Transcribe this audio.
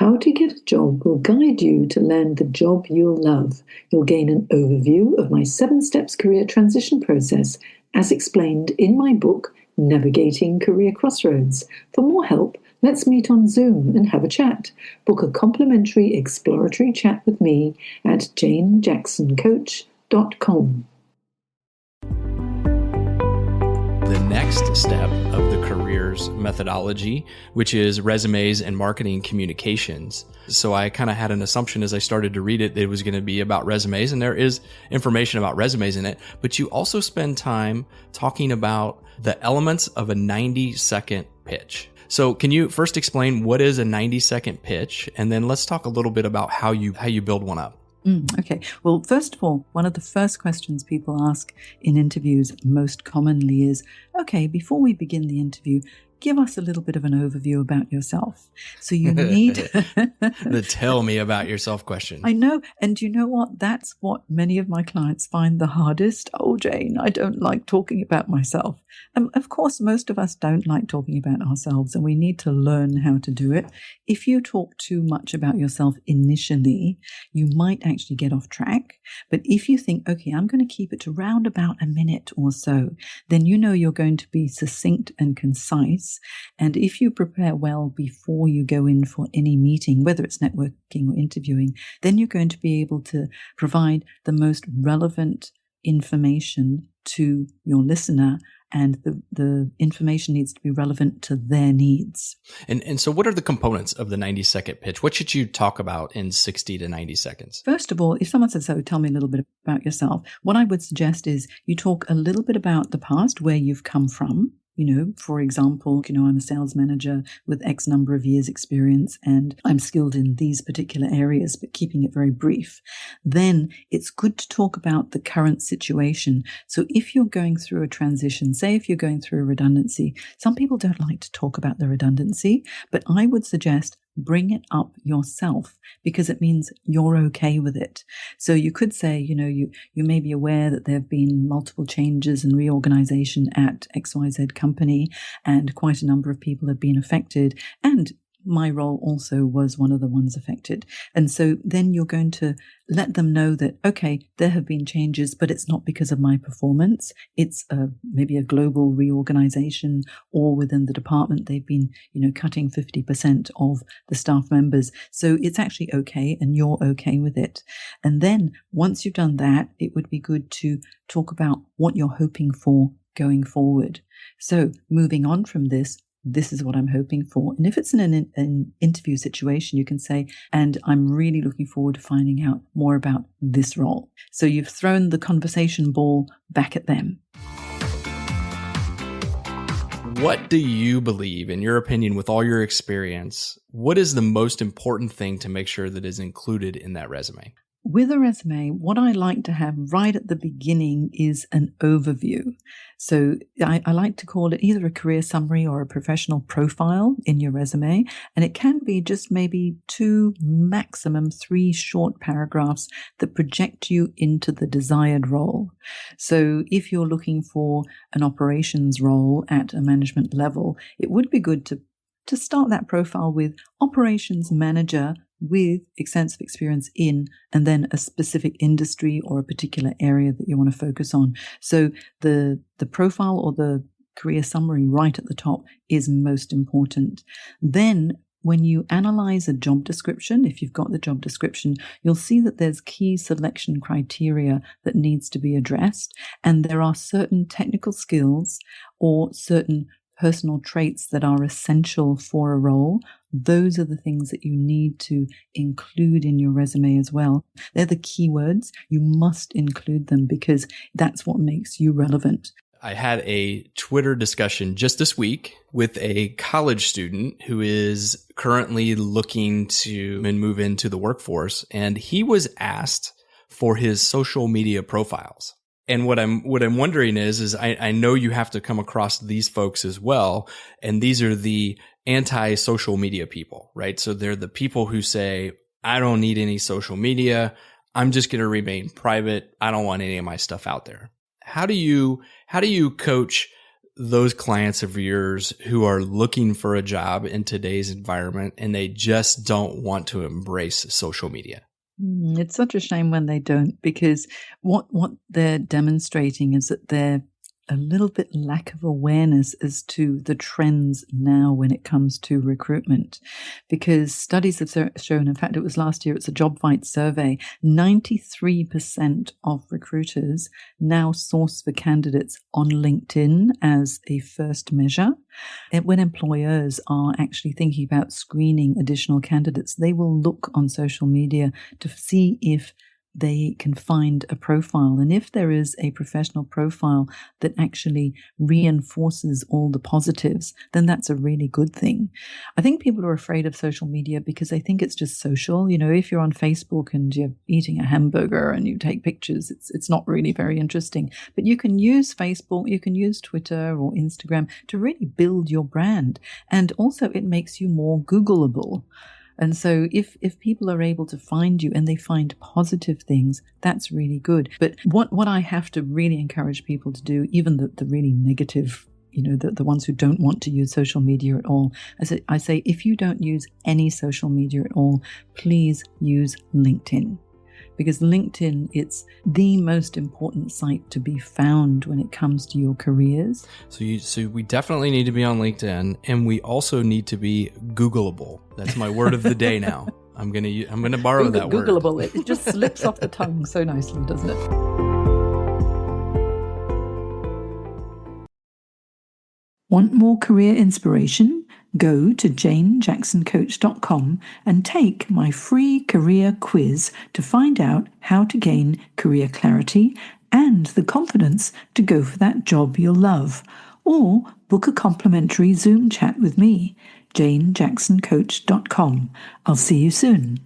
How to Get a Job will guide you to land the job you'll love. You'll gain an overview of my 7 steps career transition process, as explained in my book, Navigating Career Crossroads. For more help, let's meet on Zoom and have a chat. Book a complimentary exploratory chat with me at janejacksoncoach.com. The next step of the careers methodology, which is resumes and marketing communications. So I kind of had an assumption as I started to read it that it was going to be about resumes, and there is information about resumes in it, but you also spend time talking about the elements of a 90-second pitch. So can you first explain what is a 90-second pitch, and then let's talk a little bit about how you build one up. Okay. Well, first of all, one of the first questions people ask in interviews most commonly is, okay, before we begin the interview, give us a little bit of an overview about yourself. So you need the tell me about yourself question. I know. And you know what? That's what many of my clients find the hardest. Oh, Jane, I don't like talking about myself. Of course, most of us don't like talking about ourselves, and we need to learn how to do it. If you talk too much about yourself initially, you might actually get off track. But if you think, okay, I'm going to keep it to round about a minute or so, then you know you're going to be succinct and concise. And if you prepare well before you go in for any meeting, whether it's networking or interviewing, then you're going to be able to provide the most relevant information to your listener, and the information needs to be relevant to their needs. And so what are the components of the 90-second pitch? What should you talk about in 60 to 90 seconds? First of all, if someone says, so tell me a little bit about yourself, what I would suggest is you talk a little bit about the past, where you've come from. You know, for example, I'm a sales manager with X number of years experience and I'm skilled in these particular areas, but keeping it very brief. Then it's good to talk about the current situation. So if you're going through a transition, say if you're going through a redundancy, some people don't like to talk about the redundancy, but I would suggest bring it up yourself because it means you're okay with it. So you could say, you may be aware that there have been multiple changes and reorganization at XYZ company, and quite a number of people have been affected. And my role also was one of the ones affected. And so then you're going to let them know that, okay, there have been changes, but it's not because of my performance. It's maybe a global reorganization, or within the department, they've been, cutting 50% of the staff members. So it's actually okay, and you're okay with it. And then once you've done that, it would be good to talk about what you're hoping for going forward. So moving on from this is what I'm hoping for. And if it's in an interview situation, you can say, and I'm really looking forward to finding out more about this role. So you've thrown the conversation ball back at them. What do you believe, in your opinion, with all your experience, what is the most important thing to make sure that is included in that resume? With a resume, what I like to have right at the beginning is an overview. So I like to call it either a career summary or a professional profile in your resume. And it can be just maybe 2, maximum 3 short paragraphs that project you into the desired role. So if you're looking for an operations role at a management level, it would be good to start that profile with operations manager with extensive experience in, and then a specific industry or a particular area that you want to focus on. So the profile or the career summary right at the top is most important. Then when you analyze a job description, if you've got the job description, you'll see that there's key selection criteria that needs to be addressed. And there are certain technical skills or certain personal traits that are essential for a role. Those are the things that you need to include in your resume as well. They're the keywords. You must include them because that's what makes you relevant. I had a Twitter discussion just this week with a college student who is currently looking to move into the workforce, and he was asked for his social media profiles. And what I'm wondering is I know you have to come across these folks as well. And these are the anti-social media people, right? So they're the people who say, I don't need any social media. I'm just going to remain private. I don't want any of my stuff out there. How do you coach those clients of yours who are looking for a job in today's environment and they just don't want to embrace social media? It's such a shame when they don't, because what they're demonstrating is that they're a little bit lack of awareness as to the trends now when it comes to recruitment. Because studies have shown, in fact, it was last year, it's a Job Fight survey, 93% of recruiters now source for candidates on LinkedIn as a first measure. And when employers are actually thinking about screening additional candidates, they will look on social media to see if they can find a profile. And if there is a professional profile that actually reinforces all the positives, then that's a really good thing. I think people are afraid of social media because they think it's just social. You know, if you're on Facebook and you're eating a hamburger and you take pictures, it's not really very interesting. But you can use Facebook, you can use Twitter or Instagram to really build your brand. And also it makes you more Googleable. And so if people are able to find you and they find positive things, that's really good. But what I have to really encourage people to do, even the really negative, you know, the ones who don't want to use social media at all, I say, if you don't use any social media at all, please use LinkedIn. Because LinkedIn, it's the most important site to be found when it comes to your careers. So we definitely need to be on LinkedIn, and we also need to be Googleable. That's my word of the day now. I'm gonna borrow that word. Googleable. It just slips off the tongue so nicely, doesn't it? Want more career inspiration? Go to janejacksoncoach.com and take my free career quiz to find out how to gain career clarity and the confidence to go for that job you'll love. Or book a complimentary Zoom chat with me, janejacksoncoach.com. I'll see you soon.